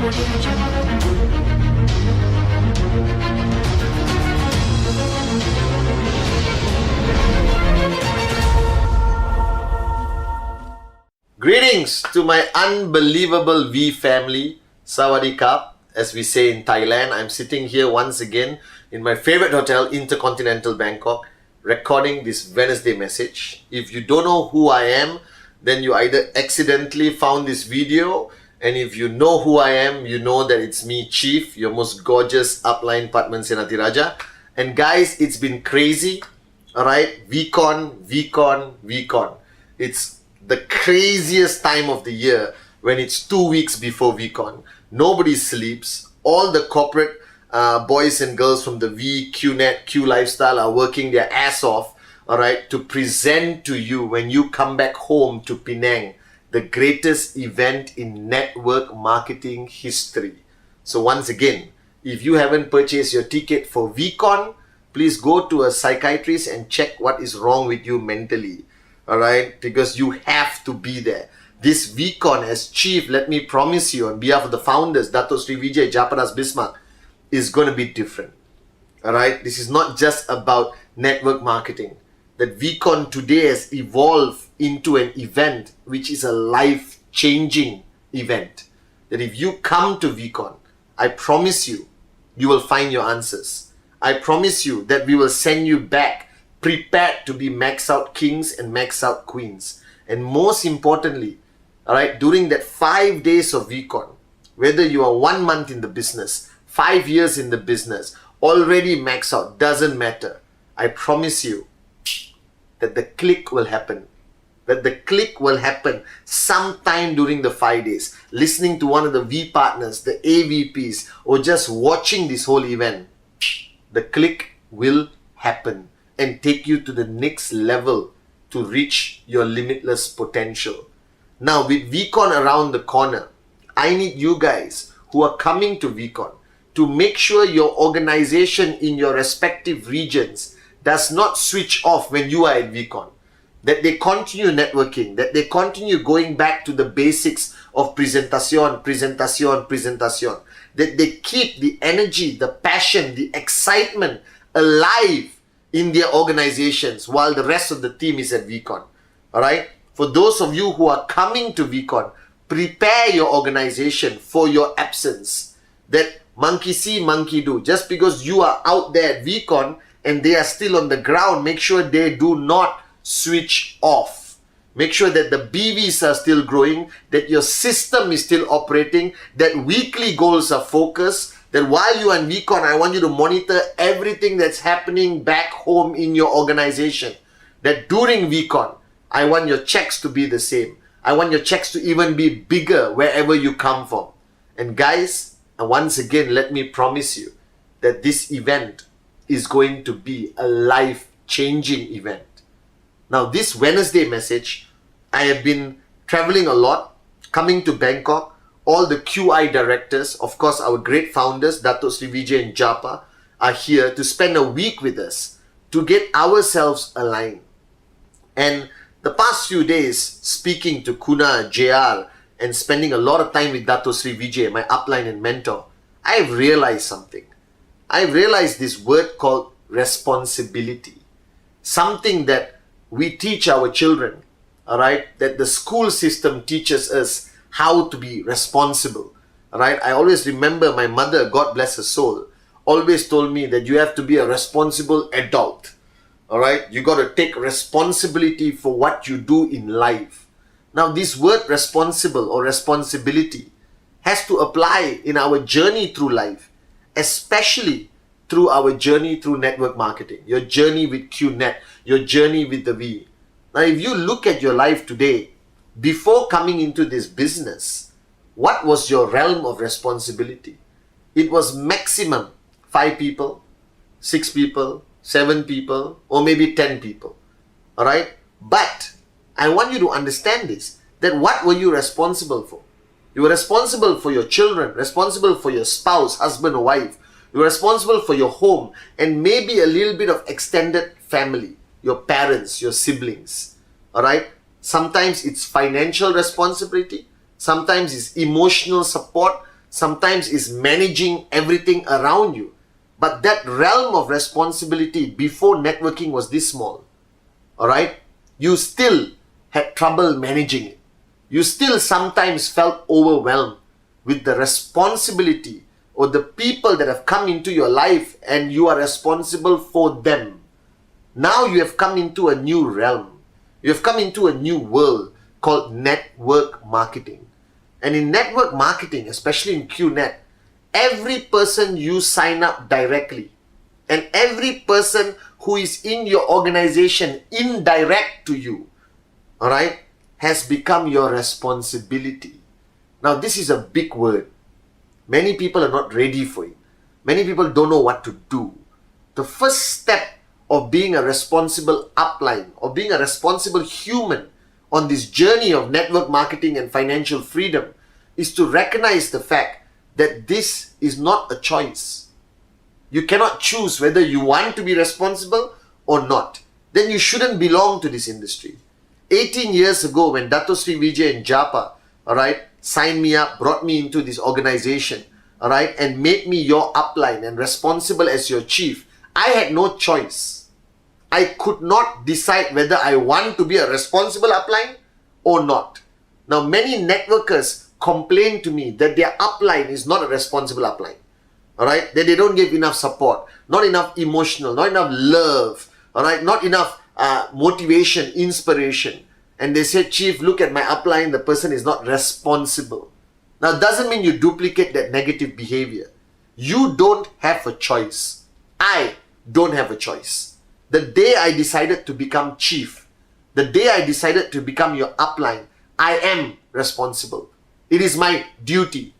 Greetings to my unbelievable V family, Sawadee Krap, as we say in Thailand. I'm sitting here once again in my favorite hotel, Intercontinental Bangkok, recording this Wednesday message. If you don't know who I am, then you either accidentally found this video, and if you know who I am, you know that it's me, Chief, your most gorgeous upline Padman Senatiraja. And guys, it's been crazy, alright? VCon. It's the craziest time of the year when it's 2 weeks before VCon. Nobody sleeps. All the corporate boys and girls from the V, QNet, Q Lifestyle are working their ass off, alright, to present to you when you come back home to Penang, the greatest event in network marketing history. So once again, if you haven't purchased your ticket for VCon, please go to a psychiatrist and check what is wrong with you mentally. Alright, because you have to be there. This VCon as Chief, let me promise you on behalf of the founders, Dato Sri Vijay Japadas Bismarck, is going to be different. Alright, this is not just about network marketing. That VCon today has evolved into an event which is a life-changing event. That if you come to VCon, I promise you, you will find your answers. I promise you that we will send you back prepared to be max out kings and max out queens. And most importantly, alright, during that 5 days of VCon, whether you are 1 month in the business, 5 years in the business, already max out, doesn't matter. I promise you that the click will happen. That the click will happen sometime during the 5 days. Listening to one of the V partners, the AVPs, or just watching this whole event, the click will happen and take you to the next level to reach your limitless potential. Now, with VCon around the corner, I need you guys who are coming to VCon to make sure your organization in your respective regions does not switch off when you are at VCon. That they continue networking, that they continue going back to the basics of presentation. That they keep the energy, the passion, the excitement alive in their organizations while the rest of the team is at VCon. Alright? For those of you who are coming to VCon, prepare your organization for your absence. That monkey see, monkey do. Just because you are out there at VCon and they are still on the ground, make sure they do not switch off. Make sure that the BVs are still growing, that your system is still operating, that weekly goals are focused, that while you are in VCon, I want you to monitor everything that's happening back home in your organization. That during VCon, I want your checks to be the same. I want your checks to even be bigger wherever you come from. And guys, once again, let me promise you that this event is going to be a life-changing event. Now, this Wednesday message, I have been traveling a lot, coming to Bangkok. All the QI directors, of course our great founders, Dato Sri Vijay and Japa, are here to spend a week with us to get ourselves aligned. And the past few days, speaking to Kuna, JR, and spending a lot of time with Dato Sri Vijay, my upline and mentor, I've realized something. I've realized this word called responsibility. Something that we teach our children, alright, that the school system teaches us how to be responsible. Alright, I always remember my mother, God bless her soul, always told me that you have to be a responsible adult. Alright, you got to take responsibility for what you do in life. Now, this word responsible or responsibility has to apply in our journey through life, especially through our journey through network marketing, your journey with QNet, your journey with the V. Now, if you look at your life today, before coming into this business, what was your realm of responsibility? It was maximum 5 people, 6 people, 7 people, or maybe 10 people. Alright? But I want you to understand this, that what were you responsible for? You were responsible for your children, responsible for your spouse, husband or wife. You were responsible for your home and maybe a little bit of extended family, your parents, your siblings. Alright? Sometimes it's financial responsibility. Sometimes it's emotional support. sometimes is managing everything around you. But that realm of responsibility before networking was this small. Alright? You still had trouble managing it. You still sometimes felt overwhelmed with the responsibility or the people that have come into your life and you are responsible for them. Now you have come into a new realm. You have come into a new world called network marketing. And in network marketing, especially in QNet, every person you sign up directly and every person who is in your organization indirect to you, all right, has become your responsibility. Now, this is a big word. Many people are not ready for it. Many people don't know what to do. The first step of being a responsible upline or being a responsible human on this journey of network marketing and financial freedom is to recognize the fact that this is not a choice. You cannot choose whether you want to be responsible or not. Then you shouldn't belong to this industry. 18 years ago, when Dato Sri Vijay and Japa, alright, signed me up, brought me into this organization, alright, and made me your upline and responsible as your chief, I had no choice. I could not decide whether I want to be a responsible upline or not. Now, many networkers complain to me that their upline is not a responsible upline. Alright, that they don't give enough support, not enough emotional, not enough love, alright, not enough motivation, inspiration. And they say, Chief, look at my upline, the person is not responsible. Now, it doesn't mean you duplicate that negative behavior. You don't have a choice. I don't have a choice. The day I decided to become chief, the day I decided to become your upline, I am responsible. It is my duty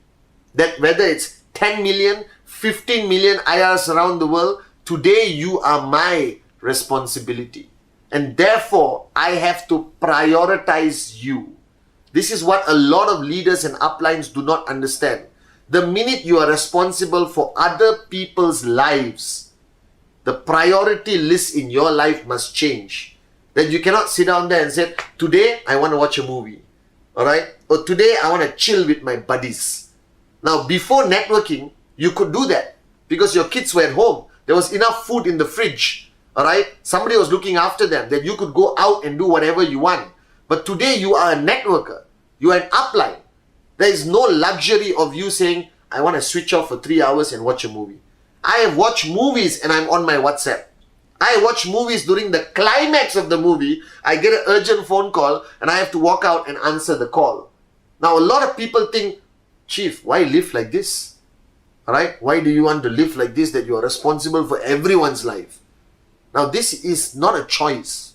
that whether it's 10 million, 15 million IRs around the world, today you are my responsibility. And therefore, I have to prioritize you. This is what a lot of leaders and uplines do not understand. The minute you are responsible for other people's lives, the priority list in your life must change. That you cannot sit down there and say, today I want to watch a movie. Alright? Or today I want to chill with my buddies. Now, before networking, you could do that because your kids were at home. There was enough food in the fridge. Alright? Somebody was looking after them, that you could go out and do whatever you want. But today you are a networker. You are an upline. There is no luxury of you saying, I want to switch off for 3 hours and watch a movie. I have watched movies and I'm on my WhatsApp. I watch movies during the climax of the movie. I get an urgent phone call and I have to walk out and answer the call. Now, a lot of people think, Chief, why live like this? Alright? Why do you want to live like this, that you are responsible for everyone's life? Now, this is not a choice.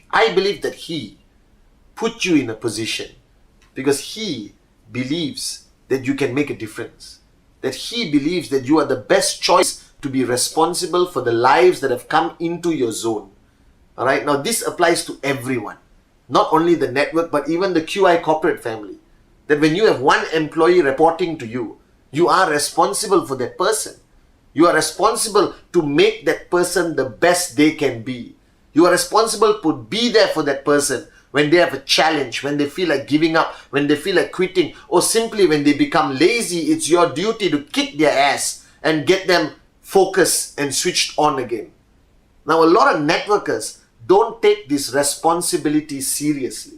I believe that He put you in a position because He believes that you can make a difference. That He believes that you are the best choice to be responsible for the lives that have come into your zone. Alright, now this applies to everyone. Not only the network, but even the QI corporate family. That when you have one employee reporting to you, you are responsible for that person. You are responsible to make that person the best they can be. You are responsible to be there for that person when they have a challenge, when they feel like giving up, when they feel like quitting, or simply when they become lazy. It's your duty to kick their ass and get them focused and switched on again. Now, a lot of networkers don't take this responsibility seriously.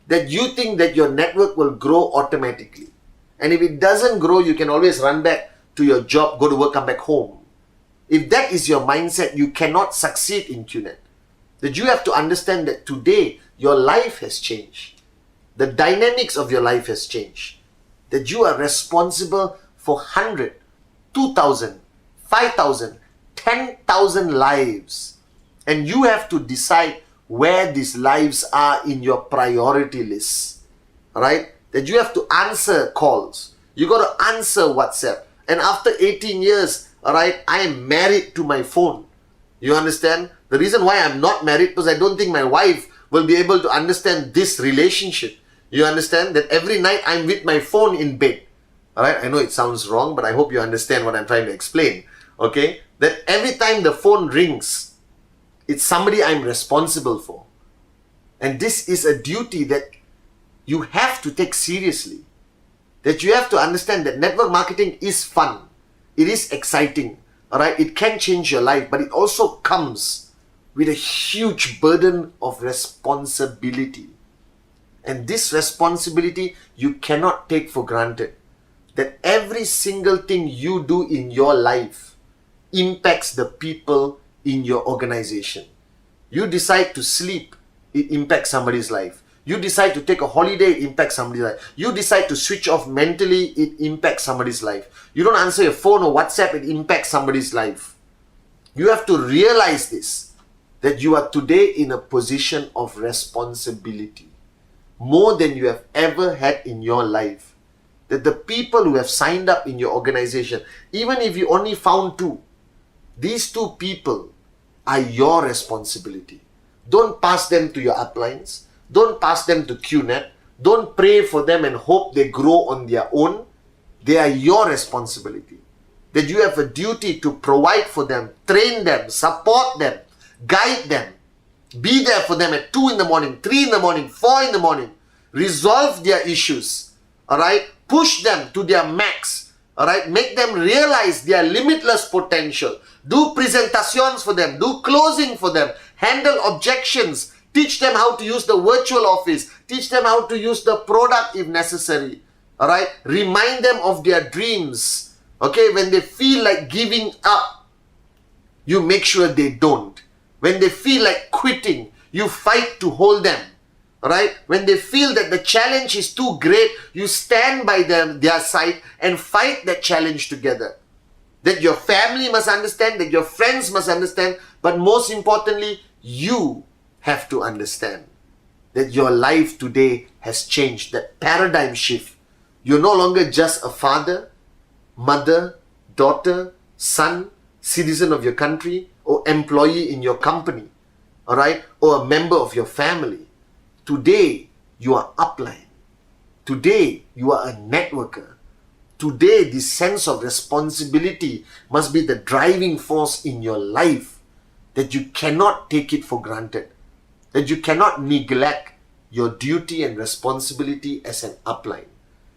That you think that your network will grow automatically. And if it doesn't grow, you can always run back to your job, go to work, come back home. If that is your mindset, you cannot succeed in QNet. That you have to understand that today, your life has changed. The dynamics of your life has changed. That you are responsible for 100, 2,000, 5,000, 10,000 lives. And you have to decide where these lives are in your priority list. Alright? That you have to answer calls. You got to answer WhatsApp. And after 18 years, alright, I am married to my phone. You understand? The reason why I'm not married because I don't think my wife will be able to understand this relationship. You understand? That every night I'm with my phone in bed. Alright, I know it sounds wrong, but I hope you understand what I'm trying to explain. Okay? That every time the phone rings, it's somebody I'm responsible for. And this is a duty that you have to take seriously. That you have to understand that network marketing is fun. It is exciting. Alright, it can change your life, but it also comes with a huge burden of responsibility. And this responsibility you cannot take for granted. That every single thing you do in your life impacts the people in your organization. You decide to sleep, it impacts somebody's life. You decide to take a holiday, it impacts somebody's life. You decide to switch off mentally, it impacts somebody's life. You don't answer your phone or WhatsApp, it impacts somebody's life. You have to realize this, that you are today in a position of responsibility, more than you have ever had in your life. That the people who have signed up in your organization, even if you only found 2, these 2 people are your responsibility. Don't pass them to your uplines. Don't pass them to QNet. Don't pray for them and hope they grow on their own. They are your responsibility. That you have a duty to provide for them, train them, support them, guide them. Be there for them at 2 in the morning, 3 in the morning, 4 in the morning. Resolve their issues. Alright? Push them to their max. Alright? Make them realize their limitless potential. Do presentations for them. Do closing for them. Handle objections. Teach them how to use the virtual office. Teach them how to use the product if necessary. Alright? Remind them of their dreams. Okay? When they feel like giving up, you make sure they don't. When they feel like quitting, you fight to hold them. Right? When they feel that the challenge is too great, you stand by their side and fight that challenge together. That your family must understand, that your friends must understand, but most importantly, you have to understand that your life today has changed, that paradigm shift. You're no longer just a father, mother, daughter, son, citizen of your country, or employee in your company, alright, or a member of your family. Today, you are upline. Today, you are a networker. Today, this sense of responsibility must be the driving force in your life, that you cannot take it for granted, that you cannot neglect your duty and responsibility as an upline,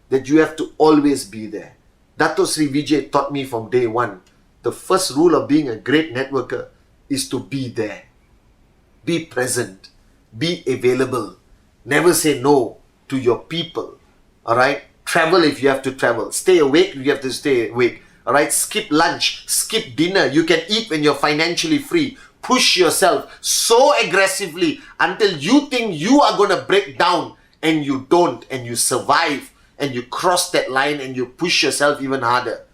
that you have to always be there. Dato Sri Vijay taught me from day one, the first rule of being a great networker is to be there. Be present. Be available. Never say no to your people. Alright? Travel if you have to travel. Stay awake if you have to stay awake. Alright? Skip lunch. Skip dinner. You can eat when you're financially free. Push yourself so aggressively until you think you are going to break down, and you don't, and you survive, and you cross that line and you push yourself even harder.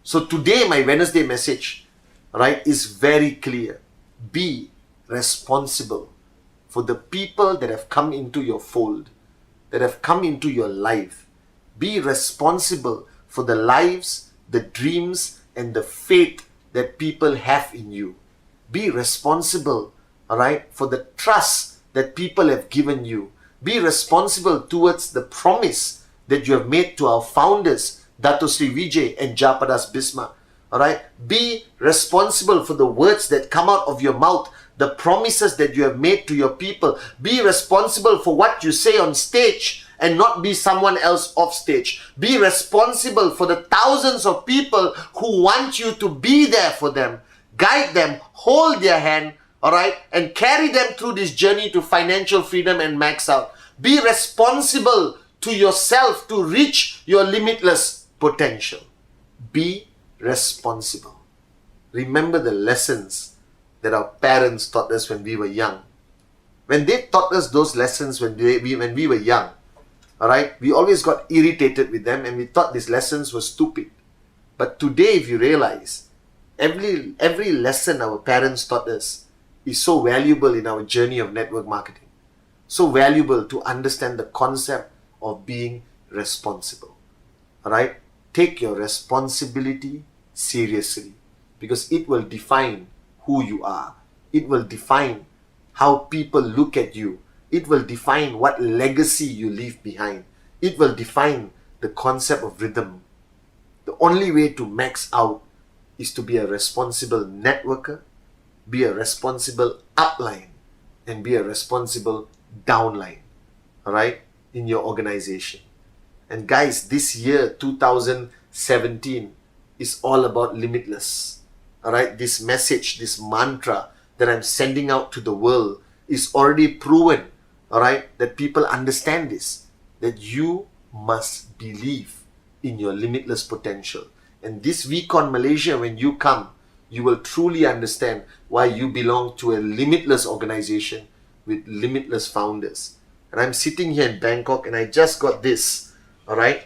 So today my Wednesday message, right, is very clear. Be responsible for the people that have come into your fold, that have come into your life. Be responsible for the lives, the dreams, and the faith that people have in you. Be responsible, alright, for the trust that people have given you. Be responsible towards the promise that you have made to our founders, Dato Sri Vijay and Japadas Bisma. Alright, be responsible for the words that come out of your mouth, the promises that you have made to your people. Be responsible for what you say on stage and not be someone else off stage. Be responsible for the thousands of people who want you to be there for them. Guide them, hold their hand, alright, and carry them through this journey to financial freedom and max out. Be responsible to yourself to reach your limitless potential. Be responsible. Remember the lessons that our parents taught us when we were young. When they taught us those lessons when we were young, alright, we always got irritated with them and we thought these lessons were stupid. But today, if you realize, every lesson our parents taught us is so valuable in our journey of network marketing. So valuable to understand the concept of being responsible. Alright? Take your responsibility seriously, because it will define who you are. It will define how people look at you. It will define what legacy you leave behind. It will define the concept of rhythm. The only way to max out is to be a responsible networker, be a responsible upline, and be a responsible downline, alright, in your organization. And guys, this year, 2017, is all about limitless. Alright, this message, this mantra that I'm sending out to the world is already proven, alright, that people understand this, that you must believe in your limitless potential. And this week on Malaysia, when you come, you will truly understand why you belong to a limitless organization with limitless founders. And I'm sitting here in Bangkok and I just got this, alright,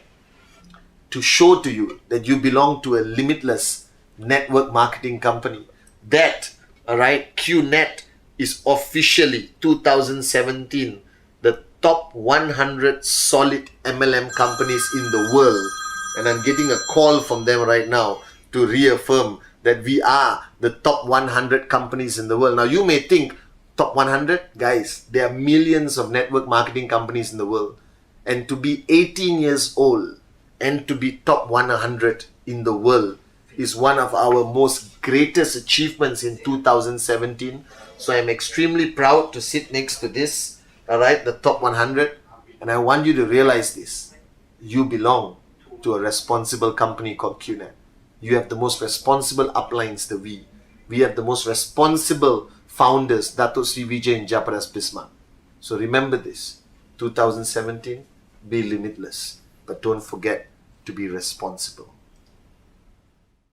to show to you that you belong to a limitless network marketing company. That, alright, QNet is officially 2017 the top 100 solid MLM companies in the world. And I'm getting a call from them right now to reaffirm that we are the top 100 companies in the world. Now you may think, top 100? Guys, there are millions of network marketing companies in the world. And to be 18 years old and to be top 100 in the world is one of our most greatest achievements in 2017. So I'm extremely proud to sit next to this, alright, the top 100. And I want you to realize this. You belong to a responsible company called QNet. You have the most responsible uplines, the V. We have the most responsible founders, Dato Sri Vijay and Japaras Bismarck. So remember this, 2017, be limitless, but don't forget to be responsible.